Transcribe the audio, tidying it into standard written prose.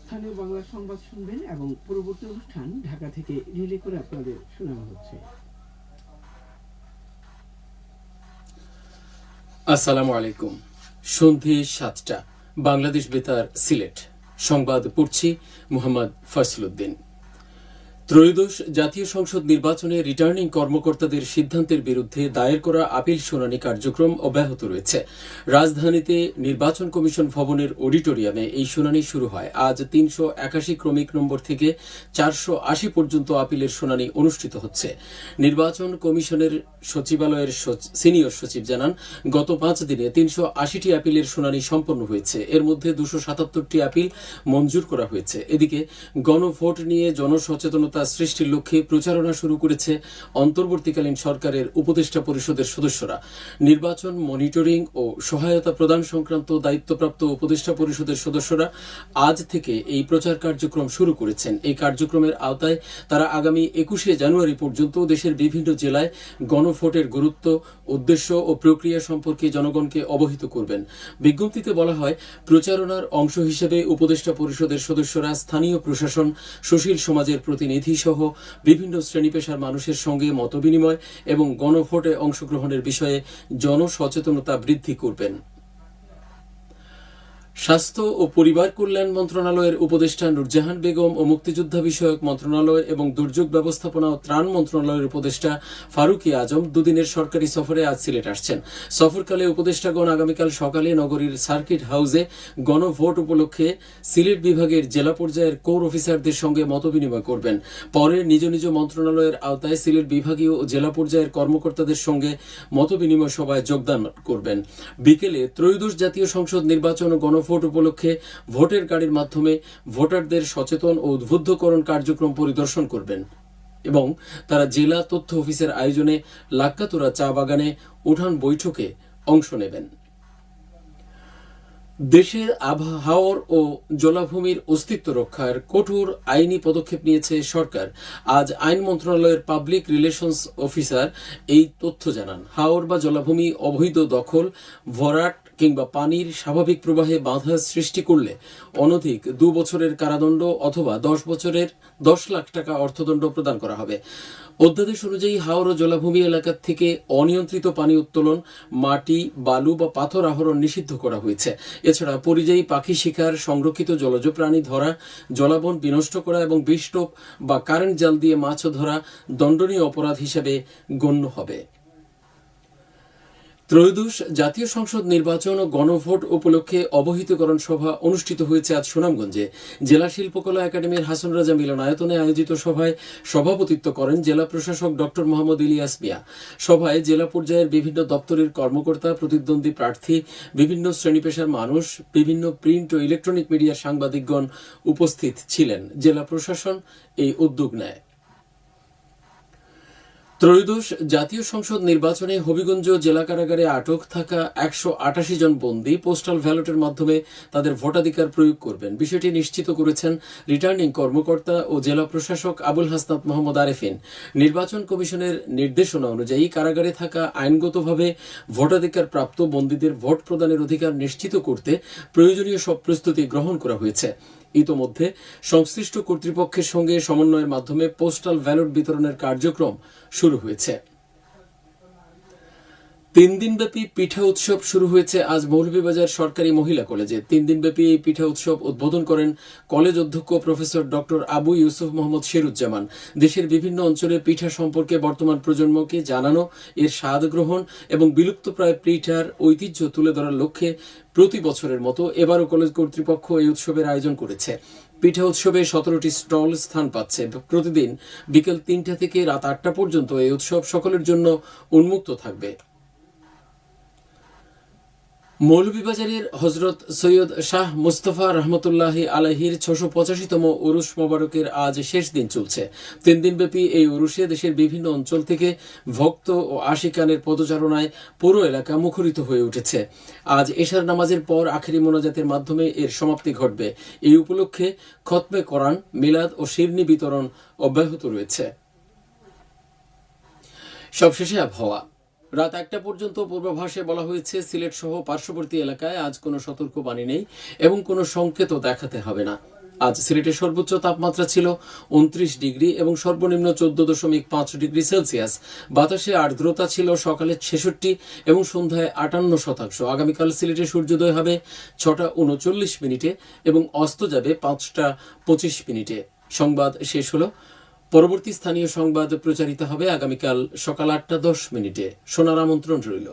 স্থানীয় বাংলা সংবাদ শুনবেন এবং পরবর্তী অনুষ্ঠান ঢাকা থেকে রিলে করে আপনাদের শোনানো হচ্ছে। আসসালামু আলাইকুম। সন্ধে 7টা, বাংলাদেশ বেতার, সিলেট। সংবাদ পড়ছি মোহাম্মদ ফয়সল উদ্দিন। ত্রয়োদশ জাতীয় সংসদ নির্বাচনে রিটার্নিং কর্মকর্তাদের সিদ্ধান্তের বিরুদ্ধে দায়ের করা আপিল শুনানি কার্যক্রম অব্যাহত রয়েছে। রাজধানীতে নির্বাচন কমিশন ভবনের অডিটোরিয়ামে এই শুনানি শুরু হয়। আজ 381 ক্রমিক নম্বর থেকে 480 পর্যন্ত আপিলের শুনানি অনুষ্ঠিত হচ্ছে। নির্বাচন কমিশনের সচিবালয়ের সিনিয়র সচিব জানান, গত 5 দিনে 380টি আপিলের শুনানি সম্পন্ন হয়েছে। এর মধ্যে 277টি আপিল মঞ্জুর করা হয়েছে। এদিকে গণভোট নিয়ে জনসচেতনতা সৃষ্টির লক্ষ্যে প্রচারণা শুরু করেছে অন্তর্বর্তীকালীন সরকারের উপদেষ্টা পরিষদের সদস্যরা। নির্বাচন মনিটরিং ও সহায়তা প্রদান সংক্রান্ত দায়িত্বপ্রাপ্ত উপদেষ্টা পরিষদের সদস্যরা আজ থেকে এই প্রচার কার্যক্রম শুরু করেছেন। এই কার্যক্রমের আওতায় তারা আগামী 21শে জানুয়ারি পর্যন্ত দেশের বিভিন্ন জেলায় গণভোটের গুরুত্ব, উদ্দেশ্য ও প্রক্রিয়া সম্পর্কে জনগণকে অবহিত করবেন। বিজ্ঞপ্তিতে বলা হয়, প্রচারণার অংশ হিসেবে উপদেষ্টা পরিষদের সদস্যরা স্থানীয় প্রশাসন, সুশীল সমাজের প্রতিনিধি সহ বিভিন্ন শ্রেণী পেশার মানুষের সঙ্গে মতবিনিময় এবং গণভোটে অংশগ্রহণের বিষয়ে জনসচেতনতা বৃদ্ধি করবেন। স্বাস্থ্য ও পরিবার কল্যাণ মন্ত্রণালয়ের উপদেষ্টা নুরজাহান বেগম ও মুক্তিযোদ্ধা বিষয়ক মন্ত্রণালয় এবং দুর্যোগ ব্যবস্থাপনা ও ত্রাণ মন্ত্রণালয়ের উপদেষ্টা ফারুকী আজম দুদিনের সরকারি সফরে আজ সিলেট আসছেন। সফরকালে উপদেষ্টাগণ আগামীকাল সকালে নগরীর সার্কিট হাউসে গণভোট উপলক্ষে সিলেট বিভাগের জেলা পর্যায়ের কোর অফিসারদের সঙ্গে মতবিনিময় করবেন। পরে নিজ নিজ মন্ত্রণালয়ের আওতায় সিলেট বিভাগীয় ও জেলা পর্যায়ের কর্মকর্তাদের সঙ্গে মতবিনিময় সভায় যোগদান করবেন। বিকেলে ত্রয়োদশ জাতীয় সংসদ নির্বাচন ও গণভোট উপলক্ষে ভোটের গাড়ির মাধ্যমে ভোটারদের সচেতন ও উদ্বুদ্ধকরণ কার্যক্রম পরিদর্শন করবেন এবং তারা জেলা তথ্য অফিসের আয়োজনে লাক্কাতুরা চা বাগানে উঠান বৈঠকে অংশ নেবেন। দেশের আবহাওয়ার ও জলাভূমির অস্তিত্ব রক্ষার কঠোর আইনি পদক্ষেপ নিয়েছে সরকার। আজ আইন মন্ত্রণালয়ের পাবলিক রিলেশনস অফিসার এই তথ্য জানান। হাওর বা জলাভূমি অবৈধ দখল, ভরাট কিংবা পানির স্বাভাবিক প্রবাহে বাধা সৃষ্টি করলে অনধিক 2 বছরের কারাদণ্ড অথবা 10 বছরের 10 লাখ টাকা অর্থদণ্ড প্রদান করা হবে। অধ্যাদেশ অনুযায়ী হাওর ও জলাভূমি এলাকা থেকে অনিয়ন্ত্রিত পানি উত্তোলন, মাটি, বালু বা পাথর আহরণ নিষিদ্ধ করা হয়েছে। এছাড়া পরিযায়ী পাখি শিকার, সংরক্ষিত জলজ প্রাণী ধরা, জলাবন বিনষ্ট করা এবং বিষটোপ বা কারেন্ট জাল দিয়ে মাছ ধরা দণ্ডনীয় অপরাধ হিসেবে গণ্য হবে। ত্রয়োদশ জাতীয় সংসদ নির্বাচন ও গণভোট উপলক্ষে অবহিতকরণ সভা অনুষ্ঠিত হয়েছে আজ সুনামগঞ্জে। জেলা শিল্পকলা একাডেমির হাসন রাজা মিলনায়তনে আয়োজিত সভায় সভাপতিত্ব করেন জেলা প্রশাসক ডক্টর মোহাম্মদ ইলিয়াস মিয়া। সভায় জেলা পর্যায়ের বিভিন্ন দপ্তরের কর্মকর্তা, প্রতিদ্বন্দ্বী প্রার্থী, বিভিন্ন শ্রেণী পেশার মানুষ, বিভিন্ন প্রিন্ট ও ইলেকট্রনিক মিডিয়ার সাংবাদিকগণ উপস্থিত ছিলেন। জেলা প্রশাসন এই উদ্যোগ নেয়। ত্রয়োদশ জাতীয় সংসদ নির্বাচনে হবিগঞ্জ জেলা কারাগারে আটক থাকা 188 জন বন্দী পোস্টাল ব্যালটের মাধ্যমে তাদের ভোটাধিকার প্রয়োগ করবেন। বিষয়টি নিশ্চিত করেছেন রিটার্নিং কর্মকর্তা ও জেলা প্রশাসক আবুল হাসনাত মোহাম্মদ আরেফিন। নির্বাচন কমিশনের নির্দেশনা অনুযায়ী কারাগারে থাকা আইনগতভাবে ভোটাধিকার প্রাপ্ত বন্দীদের ভোট প্রদানের অধিকার নিশ্চিত করতে প্রয়োজনীয় সব প্রস্তুতি গ্রহণ করা হয়েছে। ইতোমধ্যে সংশ্লিষ্ট কর্তৃপক্ষের সঙ্গে সমন্বয়ের মাধ্যমে পোস্টাল ব্যালট বিতরণের কার্যক্রম শুরু হয়েছে। 3 দিনব্যাপী পিঠা উৎসব শুরু হয়েছে আজ মৌলভীবাজার সরকারি মহিলা কলেজে। 3 দিনব্যাপী এই পিঠা উৎসব উদ্বোধন করেন কলেজ অধ্যক্ষ প্রফেসর ডক্টর আবু ইউসুফ মোহাম্মদ শেরুজ্জামান। দেশের বিভিন্ন অঞ্চলের পিঠা সম্পর্কে বর্তমান প্রজন্মকে জানানো, এর স্বাদ গ্রহণ এবং বিলুপ্তপ্রায় পিঠার ঐতিহ্য তুলে ধরার লক্ষ্যে প্রতি বছরের মতো এবারও কলেজ কর্তৃপক্ষ এই উৎসবের আয়োজন করেছে। পিঠা উৎসবে 17টি স্টল স্থান পাচ্ছে। প্রতিদিন বিকেল 3টা থেকে রাত 8টা পর্যন্ত এই উৎসব সকলের জন্য উন্মুক্ত থাকবে। মৌলভীবাজারের হজরত সৈয়দ শাহ মুস্তফা রহমতুল্লাহি আলাইহির 685তম উরুস মোবারকের আজ শেষ দিন চলছে। 3 দিনব্যাপী এই উরুসে দেশের বিভিন্ন অঞ্চল থেকে ভক্ত ও আশিকানের পদচারণায় পুরো এলাকা মুখরিত হয়ে উঠেছে। আজ এশার নামাজের পর আখেরি মোনাজাতের মাধ্যমে এর সমাপ্তি ঘটবে। এই উপলক্ষে খতমে কোরআন, মিলাদ ও শিরনি বিতরণ অব্যাহত রয়েছে। সবশেষে আবহাওয়া। রাত 1টা পর্যন্ত পূর্বাভাসে বলা হয়েছে সিলেট সহ পার্শ্ববর্তী এলাকায় আজ কোনো সতর্কবাণী নেই এবং কোনো সংকেতও দেখাতে হবে না। আজ সিলেটের সর্বোচ্চ তাপমাত্রা ছিল 29 ডিগ্রি এবং সর্বনিম্ন 14.5 ডিগ্রি সেলসিয়াস। বাতাসে আর্দ্রতা ছিল সকালে 66 এবং সন্ধ্যায় 58%। আগামীকাল সিলেটে সূর্যোদয় হবে 6:39 এবং অস্ত যাবে 5:25। সংবাদ শেষ হলো। পরবর্তী স্থানীয় সংবাদ প্রচারিত হবে আগামীকাল সকাল 8:10। শোনার আমন্ত্রণ রইল।